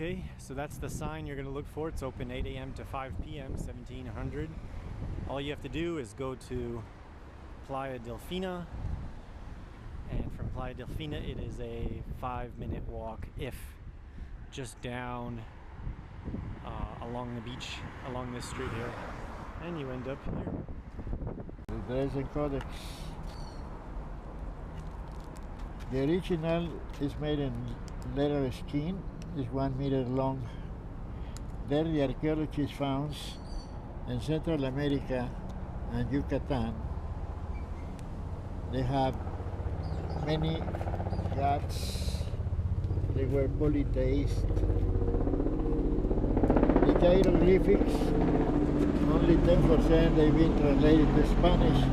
Okay, so that's the sign you're going to look for. It's open 8 a.m. to 5 p.m., 1700. All you have to do is go to Playa Delfina, and from Playa Delfina it is a 5-minute walk, if just down along the beach, along this street here, and you end up here. The Dresden Codex. The original is made in leather skin, is 1 meter long. There the archaeologists found in Central America and Yucatan, they have many gods. They were polytheists. The hieroglyphics, only 10% they've been translated to Spanish.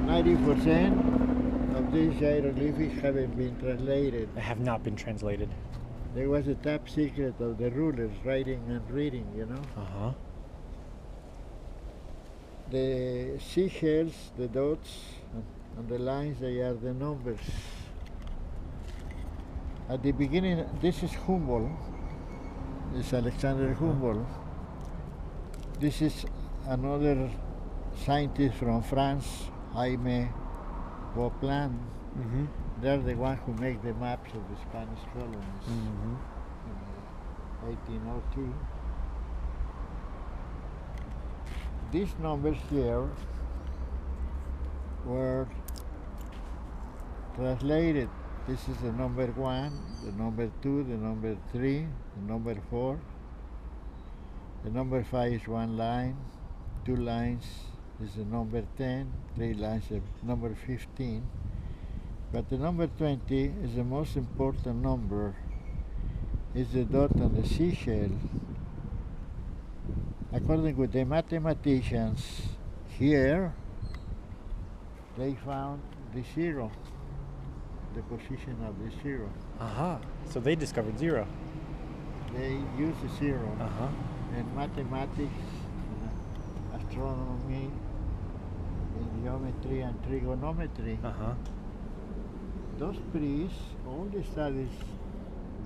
90% of these hieroglyphics haven't been translated. They have not been translated. There was a top secret of the rulers, writing and reading, you know. Uh-huh. The seashells, the dots, and the lines, they are the numbers. At the beginning, this is Humboldt. This is Alexander Humboldt. This is another scientist from France, Jaime Beauplan. Mm-hmm. They're the ones who make the maps of the Spanish colonies Mm-hmm. in 1802. These numbers here were translated. This is the number 1, the number 2, the number 3, the number 4. The number 5 is 1 line, 2 lines is the number 10, 3 lines is number 15. But the number 20 is the most important number. It's the dot on the seashell. According with the mathematicians here, they found the 0, the position of the 0. Uh-huh. So they discovered 0. They use the 0 Uh-huh. in mathematics, astronomy, in geometry and trigonometry. Uh-huh. Those priests, all the studies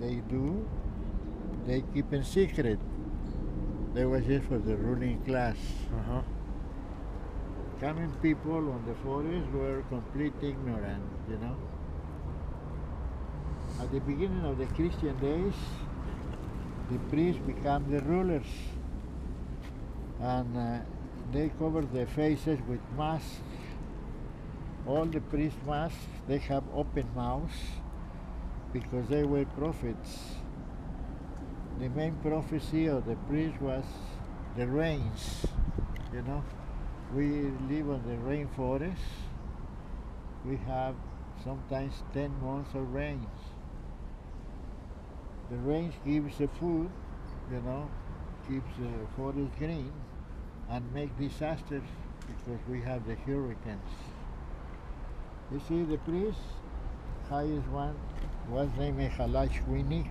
they do, they keep in secret. They were just for the ruling class. Uh-huh. Common people on the forest were completely ignorant, you know. At the beginning of the Christian days, the priests became the rulers, and they covered their faces with masks. All the priest masks, they have open mouths because they were prophets. The main prophecy of the priest was the rains, you know. We live on the rainforest. We have sometimes 10 months of rains. The rains gives the food, you know, keeps the forest green, and make disasters because we have the hurricanes. You see, the priest, highest one, was named Halachwinik.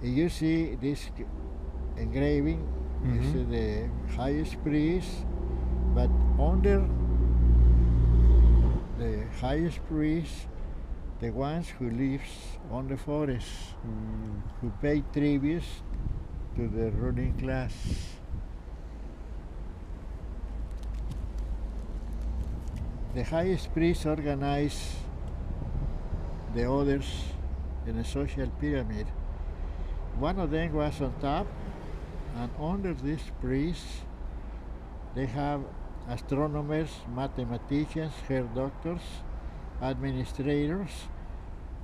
You see this engraving, Mm-hmm. you see the highest priest, but under the highest priest, the ones who lives on the forest, who pay tribute to the ruling class. The highest priest organized the others in a social pyramid. One of them was on top, and under this priest, they have astronomers, mathematicians, hair doctors, administrators,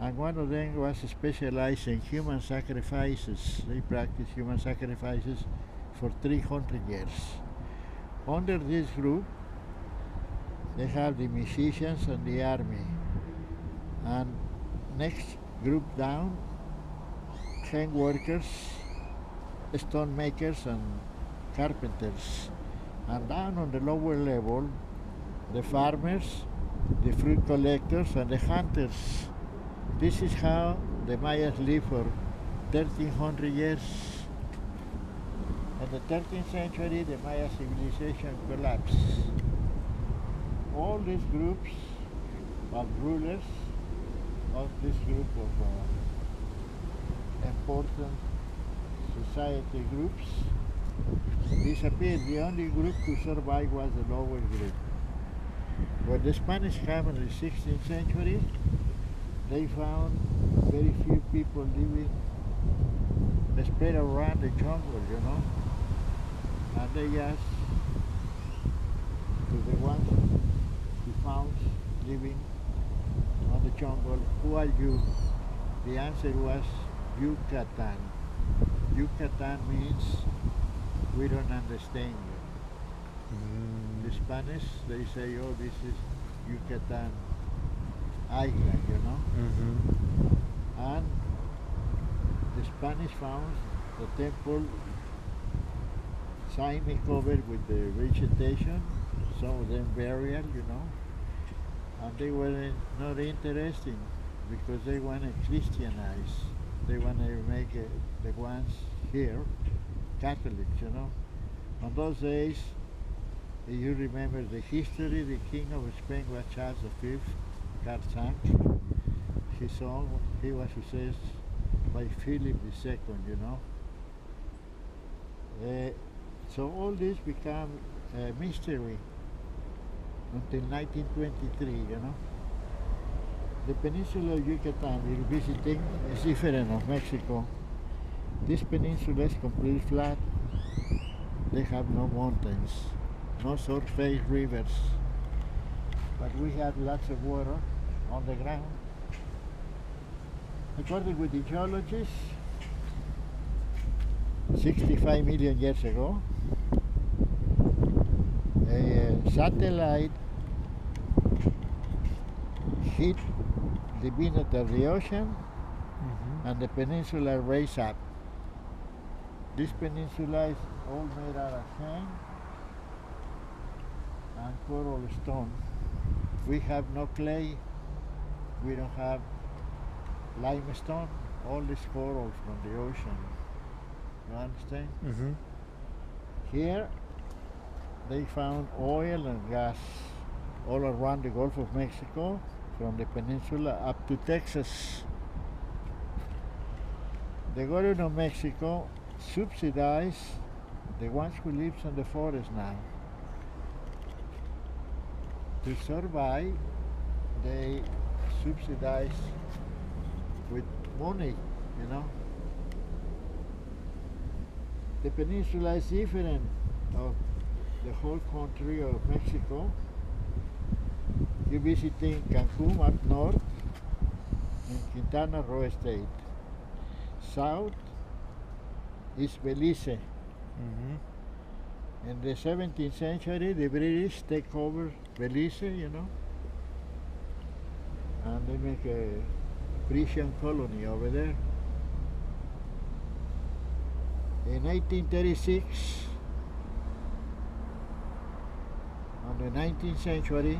and one of them was specialized in human sacrifices. They practiced human sacrifices for 300 years. Under this group, they have the musicians and the army. And next group down, hand workers, stone makers and carpenters. And down on the lower level, the farmers, the fruit collectors and the hunters. This is how the Mayas lived for 1300 years. In the 13th century, the Maya civilization collapsed. All these groups of rulers, of this group of important society groups disappeared. The only group to survive was the lower group. When the Spanish came in the 16th century, they found very few people living spread around the jungle, you know. And they asked to the ones who found living on the jungle, who are you? The answer was Yucatan. Yucatan means we don't understand you. The Spanish, they say, oh, this is Yucatan Island, you know. And the Spanish found the temple semi-covered with the vegetation, some of them burial, you know, and they were not interesting because they want to Christianize. They want to make the ones here Catholics, you know. On those days, if you remember the history, the King of Spain was Charles V, Cancun. His son, he was possessed by Philip II, you know. So all this became a mystery until 1923, you know. The peninsula of Yucatan we're visiting is different of Mexico. This peninsula is completely flat. They have no mountains, no surface rivers, but we have lots of water on the ground. According with the geologists, 65 million years ago, a satellite hit the bottom of the ocean and the peninsula raised up. This peninsula is all made out of sand and coral stone. We have no clay, we don't have limestone, all this coral from the ocean. You understand? Here they found oil and gas all around the Gulf of Mexico, from the peninsula up to Texas. The government of Mexico subsidizes the ones who live in the forest now. To survive, they subsidize with money, you know. The peninsula is different of the whole country of Mexico. You visiting Cancun up north in Quintana Roo state. South is Belize. In the 17th century, the British take over Belize, you know, and they make a Christian colony over there. In 1836, on the 19th century,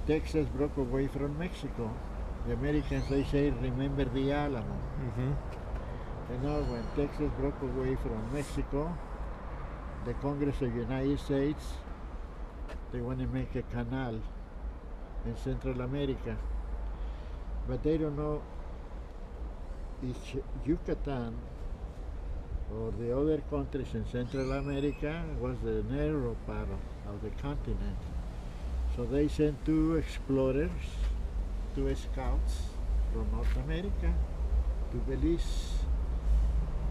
Texas broke away from Mexico. The Americans, they say, remember the Alamo. You know, when Texas broke away from Mexico, the Congress of the United States, they want to make a canal in Central America. But they don't know if Yucatan or the other countries in Central America was the narrow part of the continent. So they sent two explorers, two scouts from North America to Belize.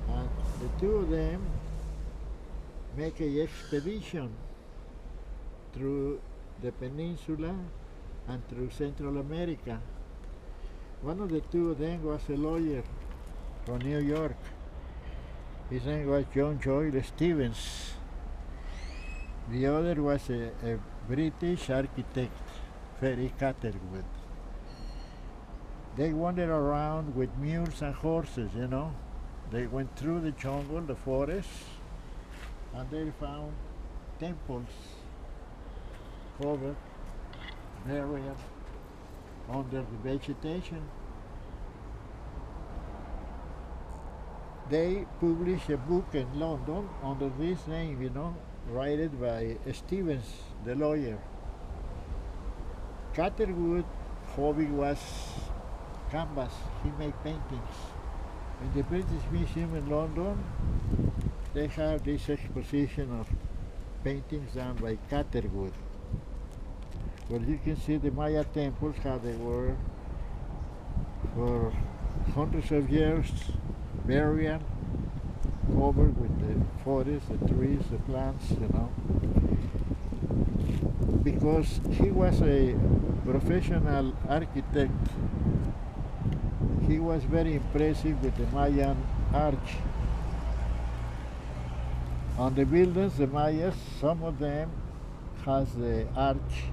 And the two of them make an expedition through the peninsula and through Central America. One of the two of them was a lawyer from New York. His name was John Joyle Stevens. The other was a British architect, Ferry Catherwood. They wandered around with mules and horses, you know. They went through the jungle, the forest, and they found temples covered, buried under the vegetation. They published a book in London under this name, you know, written by Stevens, the lawyer. Catherwood's hobby was canvas. He made paintings. In the British Museum in London, they have this exposition of paintings done by Catherwood, where you can see the Maya temples, how they were for hundreds of years, burial, covered with the forest, the trees, the plants, you know. Because he was a professional architect, he was very impressive with the Mayan arch. On the buildings, the Mayas, some of them has the arch.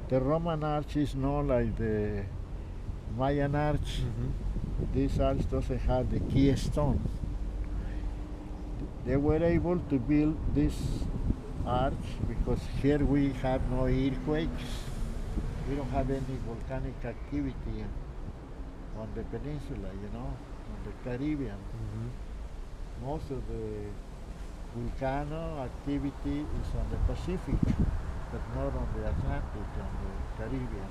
The Roman arch is not like the Mayan arch. This arch doesn't have the keystone. They were able to build this arch because here we have no earthquakes. We don't have any volcanic activity on the peninsula, you know, on the Caribbean. Most of the volcano activity is on the Pacific, but not on the Atlantic, on the Caribbean.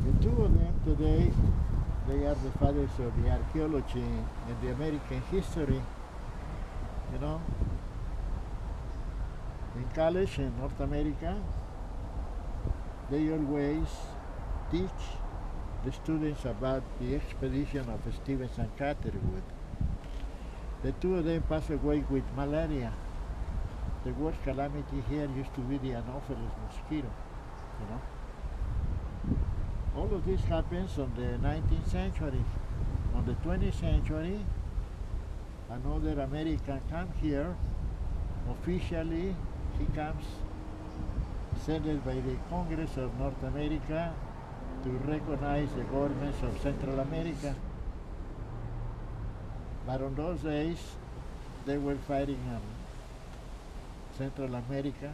The two of them today, they are the fathers of the archaeology and the American history, you know. In college in North America, they always teach the students about the expedition of Stevens and Catherwood. The two of them passed away with malaria. The worst calamity here used to be the Anopheles mosquito, you know. All of this happens on the 19th century. On the 20th century, another American comes here. Officially, he comes sent by the Congress of North America to recognize the governments of Central America. But on those days, they were fighting in Central America,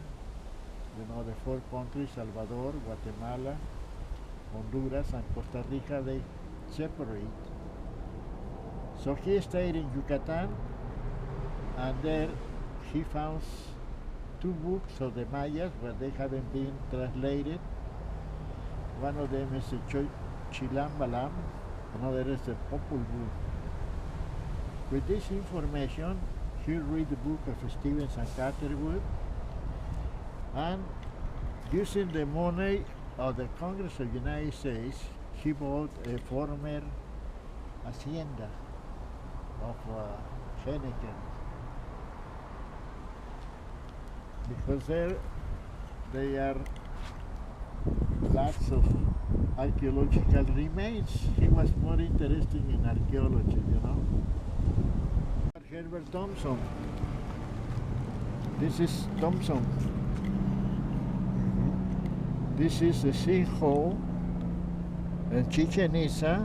you know, the four countries, Salvador, Guatemala, Honduras, and Costa Rica, they separate. So he stayed in Yucatan, and there he found two books of the Mayas, but they haven't been translated. One of them is the Chilambalam, another is the Popol Vuh. With this information, he read the book of Stevens and Catherwood, and using the money of the Congress of the United States, he bought a former hacienda of Henneken. Because there are lots of archaeological remains. He was more interested in archaeology, you know. Herbert Thompson. This is Thompson. This is the sinkhole in Chichen Itza,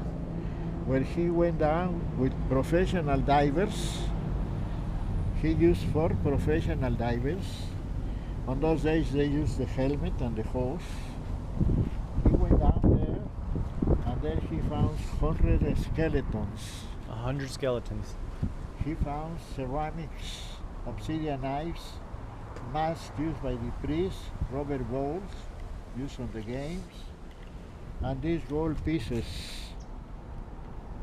where he went down with professional divers. He used 4 professional divers. On those days they used the helmet and the hose. He went down there, and there he found 100 skeletons. 100 skeletons. He found ceramics, obsidian knives, masks used by the priests, rubber bowls used on the games, and these gold pieces.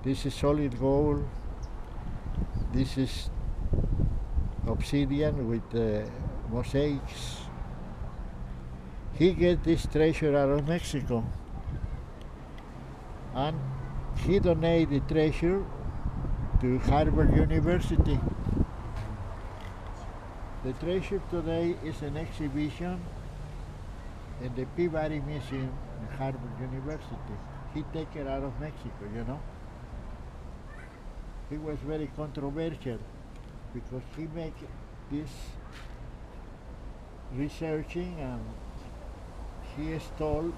This is solid gold. This is obsidian with mosaics. He get this treasure out of Mexico, and he donated the treasure to Harvard University. The treasure today is an exhibition in the Peabody Museum in Harvard University. He take it out of Mexico, you know. He was very controversial because he make this researching and he stole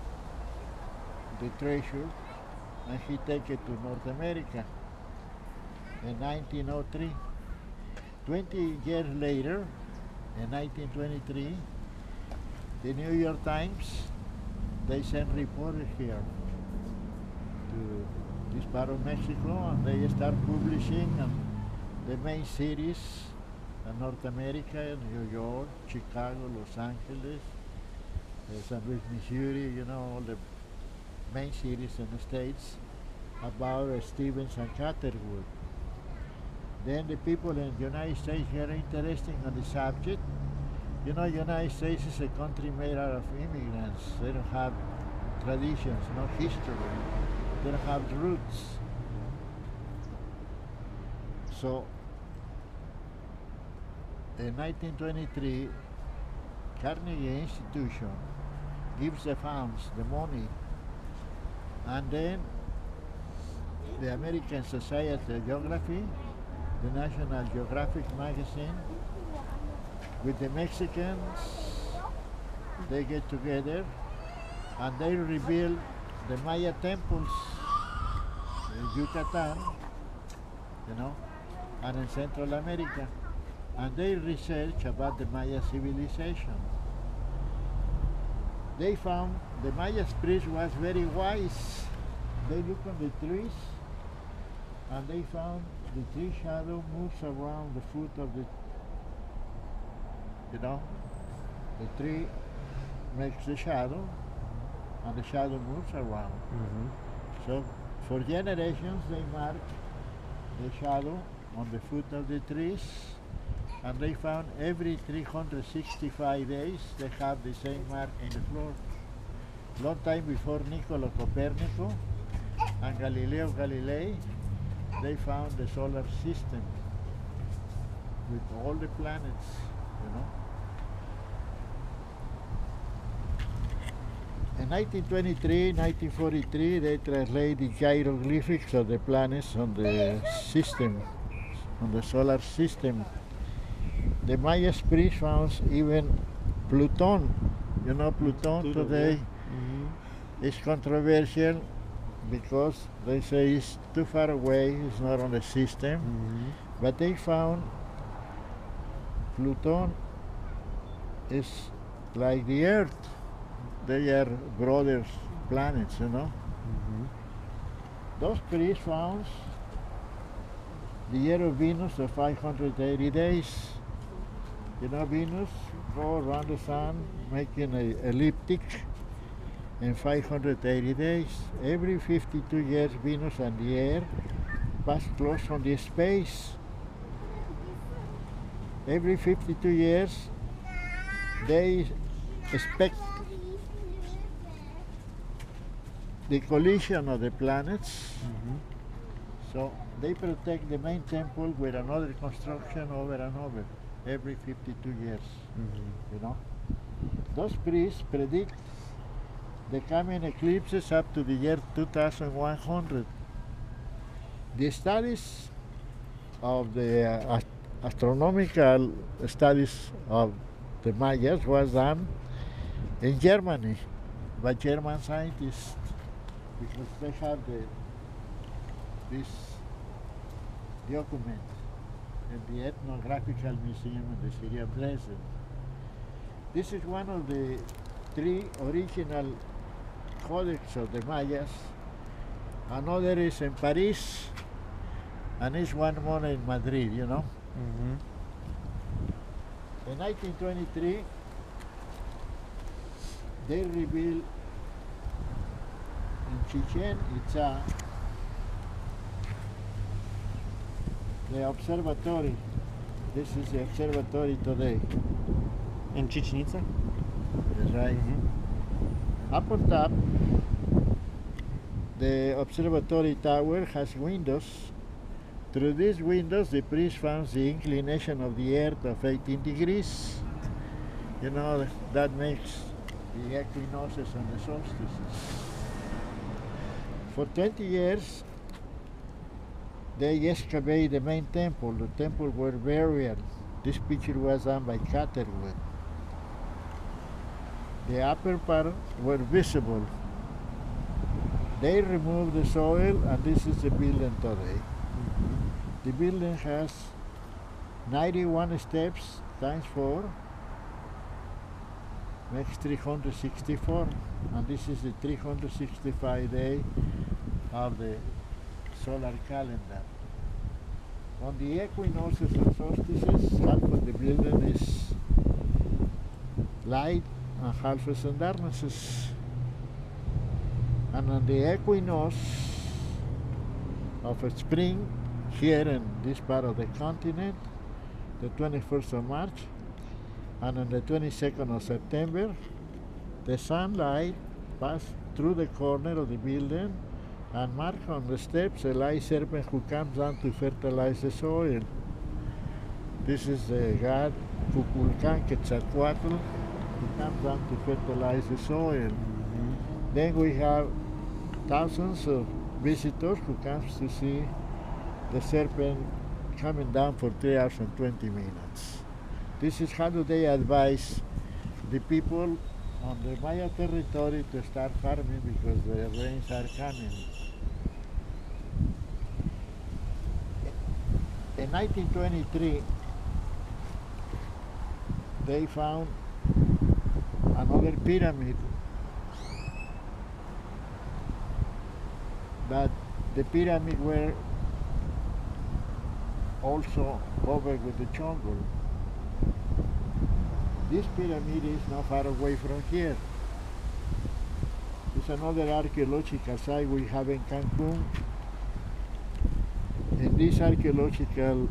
the treasure and he take it to North America in 1903. 20 years later, in 1923, the New York Times, they sent reporters here to this part of Mexico, and they start publishing the main cities in North America, New York, Chicago, Los Angeles, St. Louis, Missouri, you know, all the main cities in the States, about Stevens and Catherwood. Then the people in the United States are interested on the subject. You know, United States is a country made out of immigrants. They don't have traditions, no history. They don't have roots. So, in 1923, Carnegie Institution gives the funds, the money, and then the American Society of Geography, the National Geographic magazine, with the Mexicans, they get together and they rebuild the Maya temples in Yucatan, you know, and in Central America. And they research about the Maya civilization. They found the Maya priest was very wise. They look on the trees and they found the tree shadow moves around the foot of the, you know, the tree makes the shadow and the shadow moves around. Mm-hmm. So for generations they mark the shadow on the foot of the trees, and they found every 365 days they have the same mark in the floor. Long time before Niccolo Copernico and Galileo Galilei, they found the solar system with all the planets, you know. In 1923, 1943, they translate the hieroglyphics of the planets on the system, on the solar system. The Maya priest found even Pluton. You know, Pluton today is controversial because they say it's too far away, it's not on the system. But they found Pluton is like the Earth. They are brothers planets, you know. Those priests found the year of Venus of 580 days. You know, Venus go around the sun making an elliptic in 580 days. Every 52 years, Venus and the air pass close from the space. Every 52 years, they expect the collision of the planets. So they protect the main temple with another construction over and over every 52 years. You know, those priests predict the coming eclipses up to the year 2100. The studies of the astronomical studies of the Mayas was done in Germany by German scientists, because they have this document in the Ethnographical Museum in the city of Dresden. This is one of the 3 original codex of the Mayas. Another is in Paris, and is one more in Madrid, you know. In 1923, they revealed in Chichen Itza the observatory. This is the observatory today. In Chichen Itza? That's right. Up on top, the observatory tower has windows. Through these windows, the priest found the inclination of the earth of 18 degrees. You know, that makes the equinoxes and the solstices. For 20 years, they excavated the main temple. The temple were buried. This picture was done by Catherwood. The upper part were visible. They removed the soil, and this is the building today. The building has 91 steps times 4 makes 364, and this is the 365 day of the solar calendar. On the equinoxes and solstices, half of the building is light and half is in darknesses. And on the equinox of spring here in this part of the continent, the 21st of March, and on the 22nd of September, the sunlight passed through the corner of the building and marked on the steps a light serpent who comes down to fertilize the soil. This is the god Kukulkan Quetzalcoatl who comes down to fertilize the soil. Then we have thousands of visitors who comes to see the serpent coming down for 3 hours and 20 minutes. This is how do they advise the people on the Maya territory to start farming because the rains are coming. In 1923, they found another pyramid, but the pyramid were also covered with the jungle. This pyramid is not far away from here. It's another archaeological site we have in Cancun. In this archaeological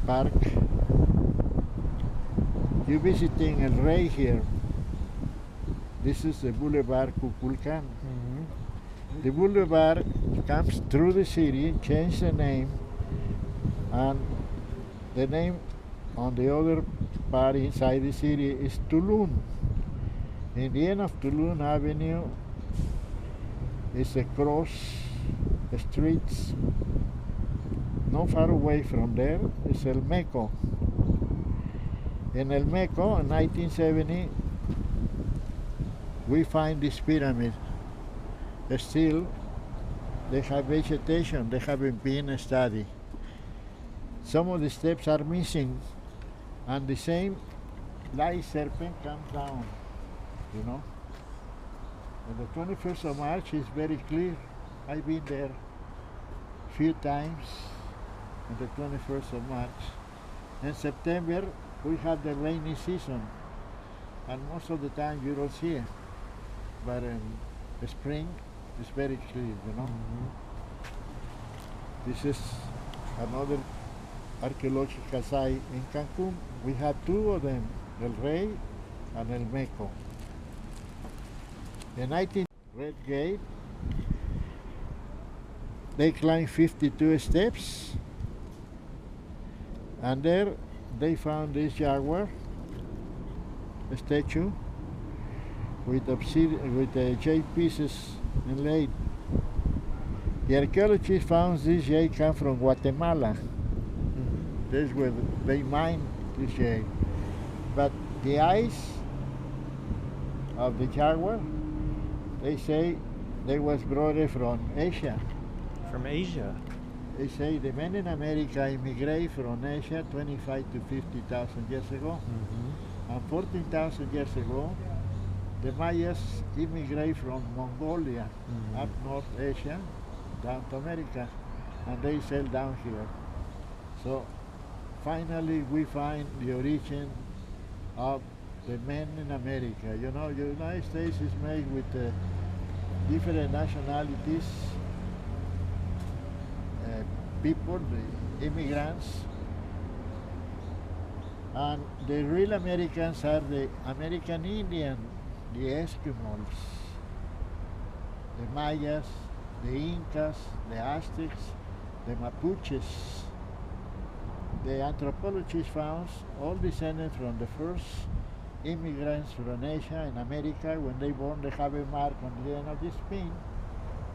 park, you're visiting El Rey here. This is the Boulevard Kukulkan. The boulevard comes through the city, change the name, and the name on the other part inside the city is Tulum. In the end of Tulum Avenue is a cross streets. Not far away from there is El Meco. In El Meco in 1970 we find this pyramid. Still they have vegetation, they haven't been studied. Some of the steps are missing and the same light serpent comes down, you know. And the 21st of March is very clear. I've been there a few times on the 21st of March. In September we have the rainy season and most of the time you don't see it. But in the spring it's very clear, you know. This is another archaeological site in Cancun. We have two of them, El Rey and El Meco. The 19th Red Gate, they climbed 52 steps and there they found this jaguar statue with jade pieces inlaid. The archaeologists found this jade come from Guatemala. That's where they mined this jade. But the eyes of the jaguar, they say they was brought from Asia. From Asia? They say the men in America immigrated from Asia 25 to 50,000 years ago. And 14,000 years ago, the Mayas immigrated from Mongolia, up North Asia, down to America, and they settled down here. So finally we find the origin of the men in America. You know, the United States is made with different nationalities, people, the immigrants, and the real Americans are the American Indian, the Eskimos, the Mayas, the Incas, the Aztecs, the Mapuches. The anthropologists found all descended from the first immigrants from Asia and America. When they born, they have a mark on the end of the spine.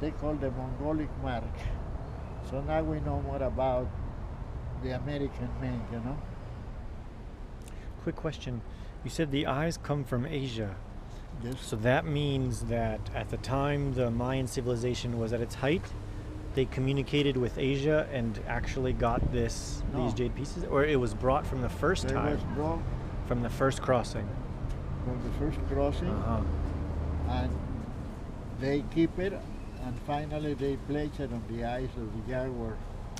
They call the Mongolic mark. So now we know more about the American men, you know. Quick question. You said the eyes come from Asia. Yes. So that means that at the time the Mayan civilization was at its height, they communicated with Asia and actually got these jade pieces? Or it was brought from the first time? It was brought from the first crossing? From the first crossing. And they keep it, and finally they place it on the eyes of the jaguar.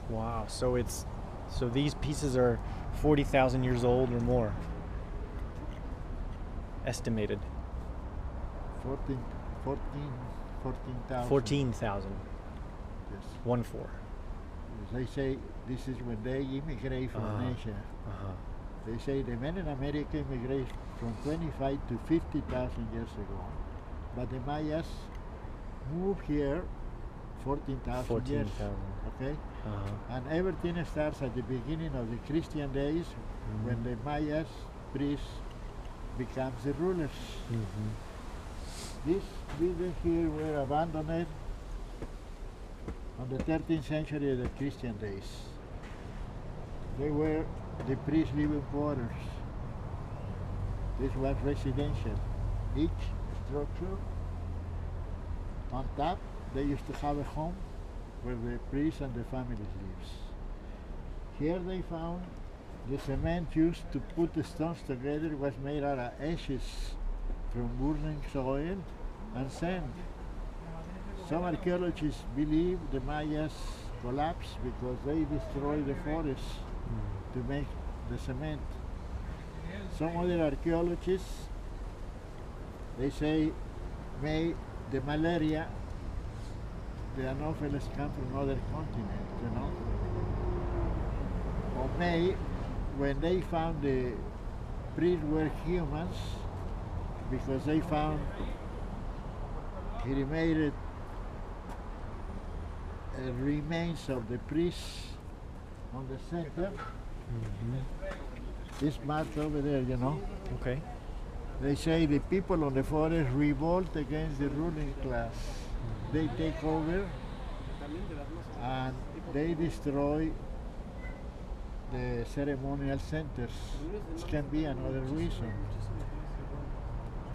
Wow, so these pieces are 40,000 years old or more, estimated. 14, 14, 14,000. 14,000. Yes. 1-4. They say this is when they immigrate from Asia. They say the men in America immigrated from 25 to 50,000 years ago, but the Mayas moved here 14,000 years. Okay, and everything starts at the beginning of the Christian days, when the Mayas priests becomes the rulers. These buildings here were abandoned on the 13th century of the Christian days. They were the priest living quarters. This was residential. Each structure on top, they used to have a home where the priest and the families lives. Here they found the cement used to put the stones together was made out of ashes from burning soil and sand. Some archaeologists believe the Mayas collapsed because they destroyed the forest to make the cement. Some other archaeologists, they say, may the malaria, the Anopheles come from other continents, you know. Or may, when they found the priests were humans, because they found cremated remains of the priests on the center. This marked over there, you know. Okay. They say the people on the forest revolt against the ruling class. They take over and they destroy the ceremonial centers. This can be another reason.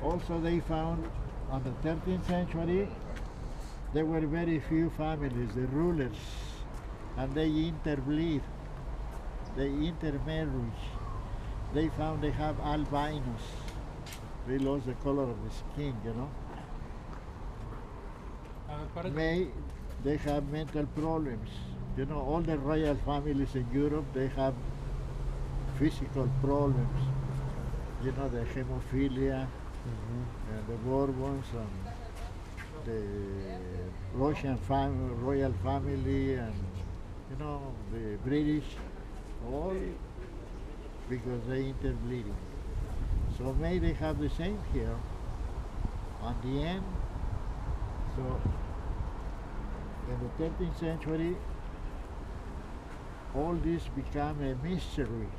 Also, they found on the 13th century there were very few families, the rulers, and they interbreed, they intermarried. They found they have albinos. They lost the color of the skin, you know. May they have mental problems. You know, all the royal families in Europe, they have physical problems. You know, the hemophilia, and the Bourbons, and the Russian royal family, and you know, the British, all because they interbreeding. So may they have the same here on the end. So in the 13th century, all this became a mystery.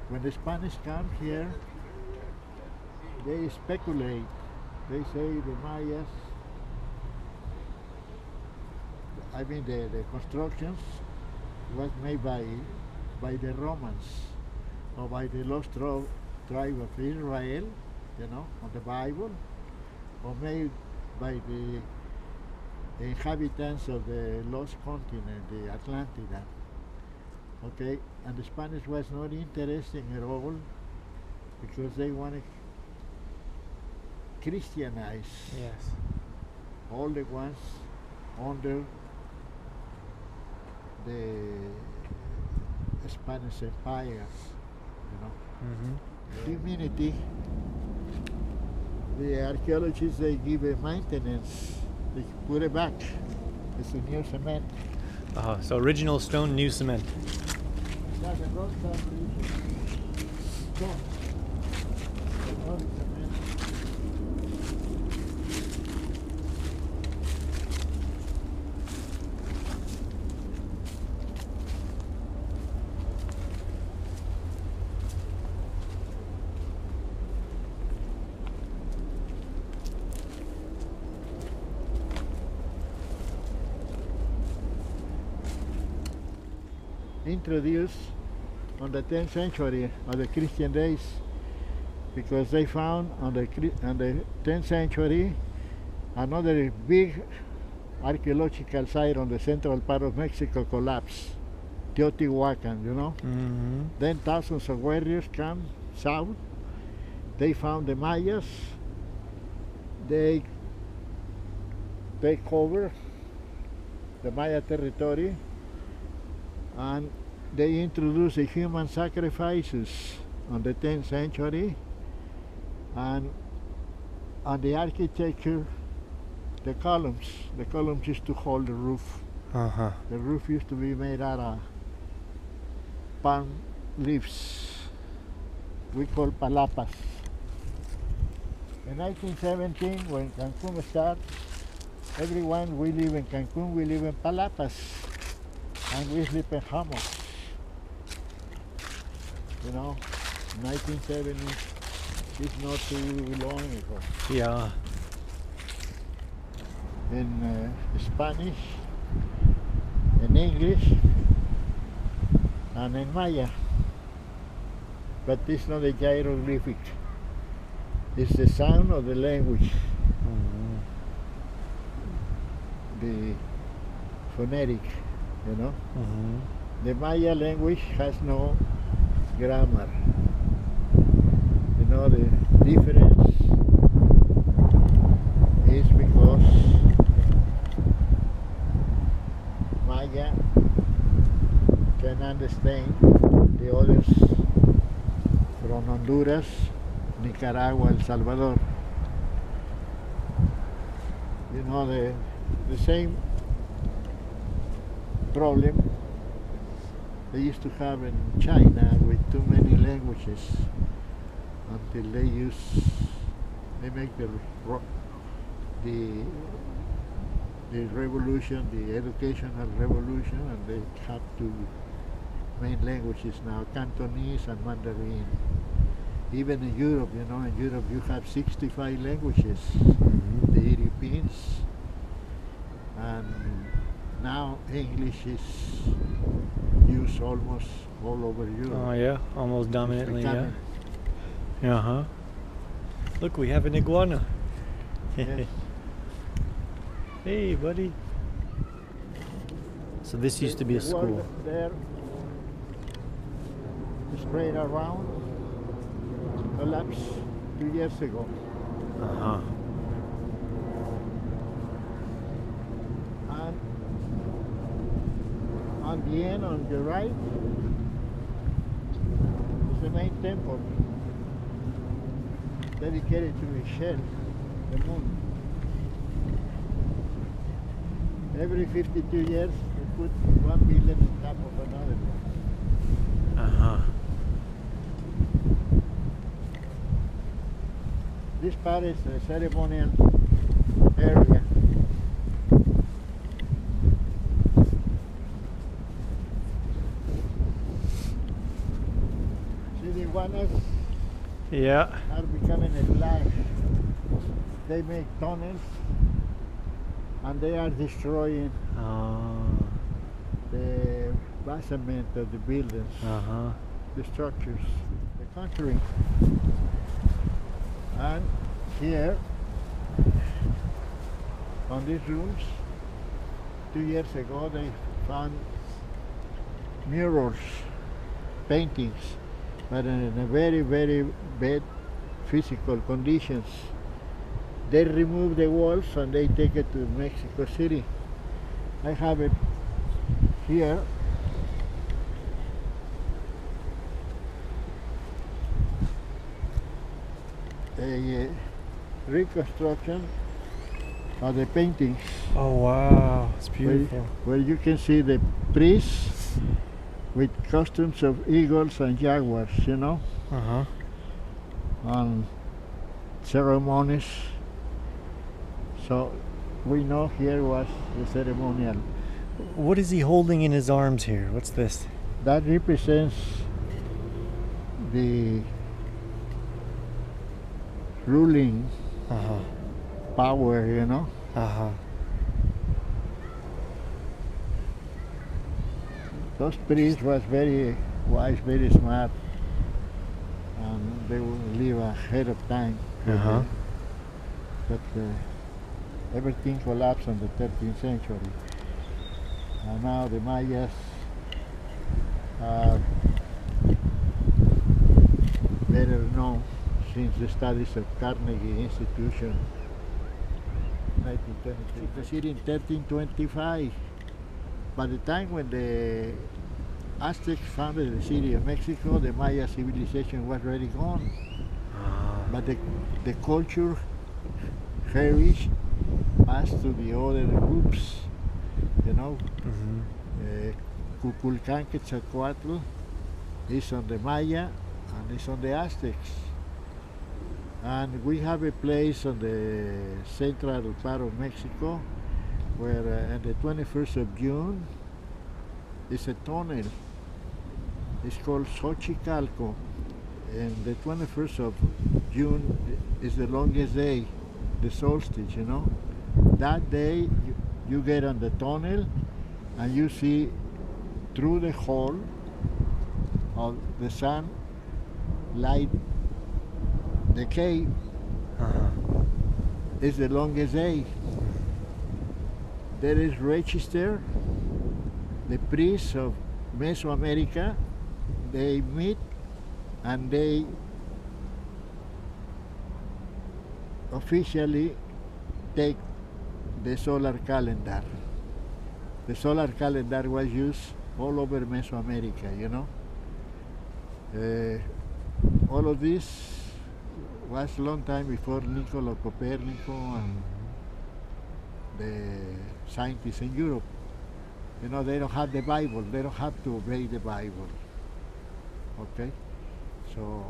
When the Spanish come here, they speculate. They say the Mayas, I mean the constructions was made by the Romans or by the lost tribe of Israel, you know, on the Bible, or made by the inhabitants of the lost continent, the Atlantida. Okay, and the Spanish was not interested at all because they wanted to Christianize all the ones under the Spanish Empire, you know. Community, the archaeologists, they give a maintenance, they put it back. It's a new cement. So original stone, new cement. Yeah, the road stone. The old cement. Introduced on the 10th century of the Christian days, because they found on the 10th century another big archaeological site on the central part of Mexico collapsed, Teotihuacan, you know. Then thousands of warriors come south. They found the Mayas. They take over the Maya territory, and they introduced the human sacrifices on the 10th century, and And the architecture, the columns used to hold the roof. Uh-huh. The roof used to be made out of palm leaves. We call palapas. In 1917, when Cancun started, everyone we live in Cancun, we live in palapas, and we sleep in hammocks. You know, 1970 is not too long ago. Yeah. In Spanish, in English, and in Maya. But it's not a hieroglyphic. It's the sound of the language. Mm-hmm. The phonetic, you know. Mm-hmm. The Maya language has no grammar. You know, the difference is because Maya can understand the others from Honduras, Nicaragua, El Salvador. You know, the same problem they used to have in China with too many languages until they make the revolution, the educational revolution, and they have two main languages now, Cantonese and Mandarin. Even in Europe, you know, in Europe you have 65 languages, Mm-hmm. the Europeans, and now English is used almost all over Europe. Oh yeah, almost It's dominantly, yeah. becoming- Uh-huh. Look, we have an iguana. Yes. Hey, buddy. So this used to be a The school. wall there, straight around, collapsed 2 years ago. Uh-huh. And on the end, on the right, is the main temple dedicated to Michelle, the moon. Every 52 years, they put one building on top of another one. Uh-huh. This part is a ceremonial area. See, the iguanas Yeah. are becoming a large. They make tunnels and they are destroying the basement of the buildings, Uh-huh. the structures, the country. And here, on these rooms, 2 years ago, they found murals, paintings, but in a very, very bad physical conditions. They remove the walls and they take it to Mexico City. I have it here. A reconstruction of the paintings Oh wow, it's where, beautiful. where you can see the priests with costumes of eagles and jaguars, you know, Uh-huh. on ceremonies. So we know here was the ceremonial. What is he holding in his arms here? What's this? That represents the ruling Uh-huh. power, you know. Uh-huh. Those priests was very wise, very smart, and they would live ahead of time. Uh-huh. But everything collapsed in the 13th century. And now the Mayas are better known since the studies of Carnegie Institution, 1923. The city in 1325. By the time when the Aztecs founded the city of Mexico, the Maya civilization was already gone. Ah. But the culture heritage passed to the other groups, you know. Kukulkan Quetzalcoatl is on the Maya and is on the Aztecs. And we have a place on the central part of Mexico where on the 21st of June is a tunnel. It's called Xochicalco. And the 21st of June is the longest day, the solstice, you know. That day you get on the tunnel and you see through the hole of the sun light the cave. It's the longest day. There is registered the priests of Mesoamerica. They meet and they officially take the solar calendar. The solar calendar was used all over Mesoamerica, you know. All of this was a long time before Niccolo Copernico and the scientists in Europe. You know, they don't have the Bible. They don't have to obey the Bible. Okay? So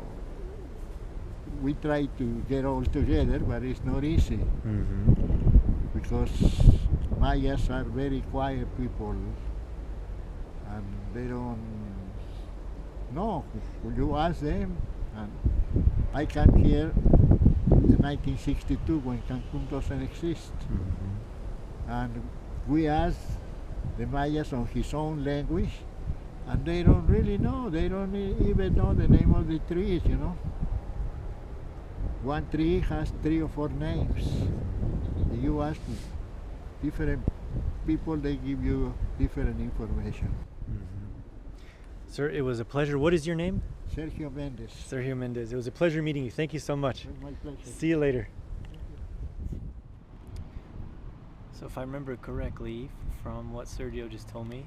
we try to get all together, but it's not easy. Because Mayas are very quiet people and they don't know. You ask them, and I came here in 1962 when Cancun doesn't exist. And we asked the Mayas on his own language, and they don't really know. They don't even know the name of the trees, you know. One tree has 3 or 4 names. You ask different people, they give you different information. Sir, it was a pleasure. What is your name? Sergio Mendes. Sergio Mendes. It was a pleasure meeting you. Thank you so much. It was my pleasure. See you later. So if I remember correctly from what Sergio just told me,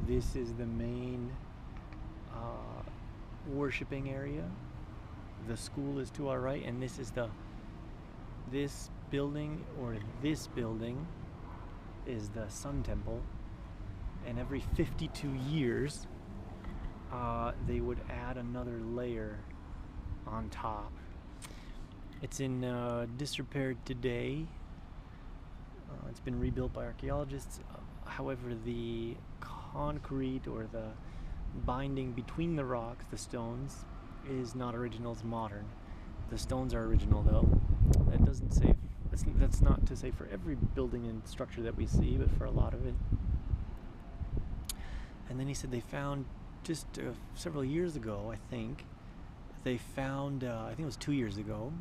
this is the main worshiping area. The school is to our right, and this is this building is the Sun Temple. And every 52 years they would add another layer on top. It's in disrepair today. It's been rebuilt by archaeologists. However, the concrete or the binding between the rocks, the stones, is not original, it's modern. The stones are original though. That doesn't say, that's not to say for every building and structure that we see, but for a lot of it. And then he said they found just several years ago, I think, they found, I think it was 2 years ago,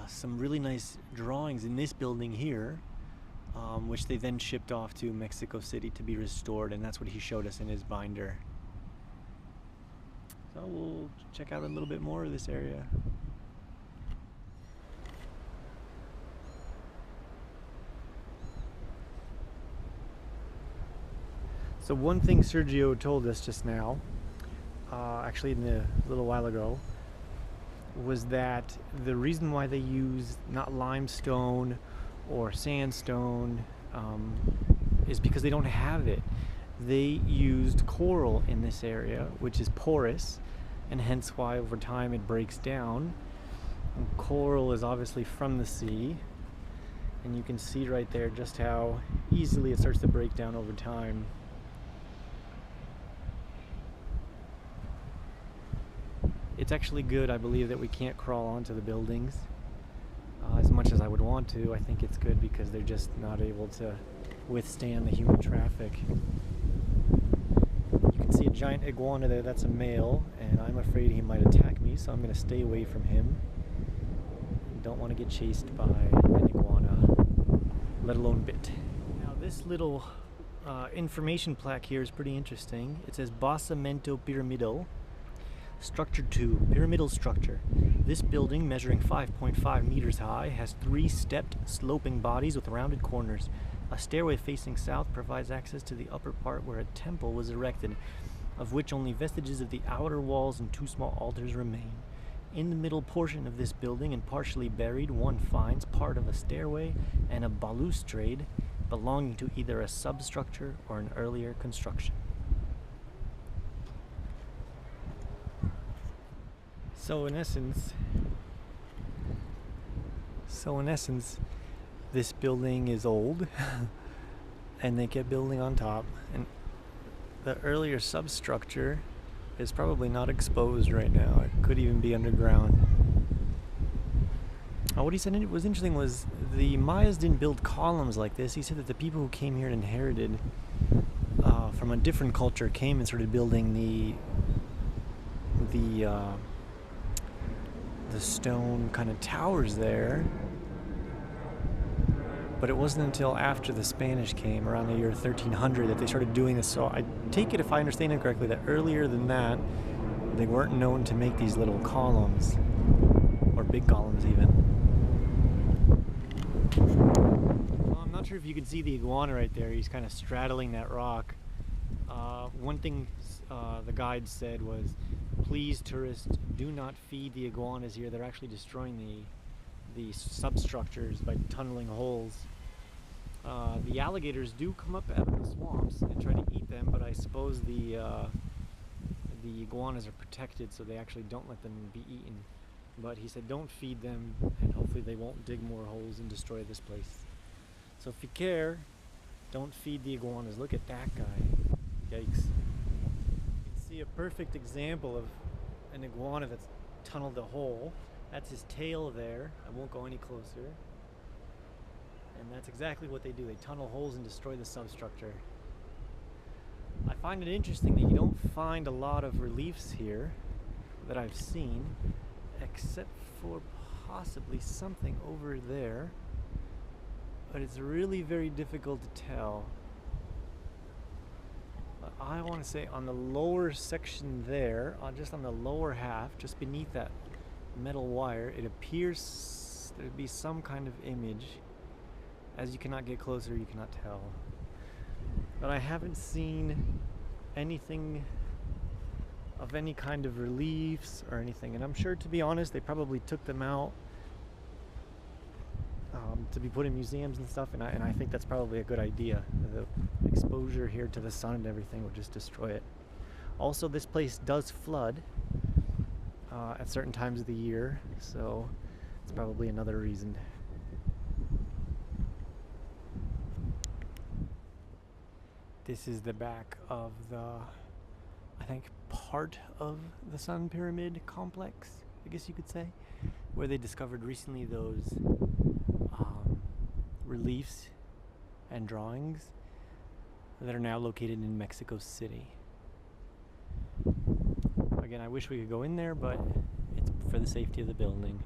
some really nice drawings in this building here, which they then shipped off to Mexico City to be restored, and that's what he showed us in his binder. So we'll check out a little bit more of this area. So one thing Sergio told us just now, actually a little while ago, was that the reason why they use not limestone or sandstone is because they don't have it. They used coral in this area, which is porous, and hence why over time it breaks down. And coral is obviously from the sea, and you can see right there just how easily it starts to break down over time. It's actually good, I believe, that we can't crawl onto the buildings as much as I would want to. I think it's good because they're just not able to withstand the human traffic. You can see a giant iguana there. That's a male, and I'm afraid he might attack me, so I'm going to stay away from him. Don't want to get chased by an iguana, let alone bit. Now this little information plaque here is pretty interesting. It says Basamento Pyramidal. Structure 2, pyramidal structure. This building, measuring 5.5 meters high, has 3 stepped, sloping bodies with rounded corners. A stairway facing south provides access to the upper part where a temple was erected, of which only vestiges of the outer walls and 2 small altars remain. In the middle portion of this building and partially buried, one finds part of a stairway and a balustrade belonging to either a substructure or an earlier construction. So in essence, this building is old and they kept building on top, and the earlier substructure is probably not exposed right now. It could even be underground. What he said was interesting was the Mayas didn't build columns like this. He said that the people who came here and inherited from a different culture came and started building the stone kind of towers there. But it wasn't until after the Spanish came, around the year 1300, that they started doing this. So I take it, if I understand it correctly, that earlier than that, they weren't known to make these little columns, or big columns even. Well, I'm not sure if you can see the iguana right there. He's kind of straddling that rock. One thing the guide said was, please tourists, do not feed the iguanas here. They're actually destroying the substructures by tunneling holes. The alligators do come up out of the swamps and try to eat them, but I suppose the iguanas are protected, so they actually don't let them be eaten. But he said don't feed them, and hopefully they won't dig more holes and destroy this place. So if you care, don't feed the iguanas. Look at that guy. Yikes. You can see a perfect example of an iguana that's tunneled a hole. That's his tail there. I won't go any closer. And that's exactly what they do. They tunnel holes and destroy the substructure. I find it interesting that you don't find a lot of reliefs here that I've seen, except for possibly something over there. But it's really very difficult to tell. But I want to say on the lower section there, just on the lower half, just beneath that metal wire, it appears there to be some kind of image. As you cannot get closer, you cannot tell. But I haven't seen anything of any kind of reliefs or anything. And I'm sure, to be honest, they probably took them out to be put in museums and stuff. And I think that's probably a good idea. The exposure here to the sun and everything will just destroy it. Also, this place does flood at certain times of the year, so it's probably another reason. This is the back of I think, part of the Sun Pyramid complex, I guess you could say, where they discovered recently those reliefs and drawings that are now located in Mexico City. Again, I wish we could go in there, but it's for the safety of the building.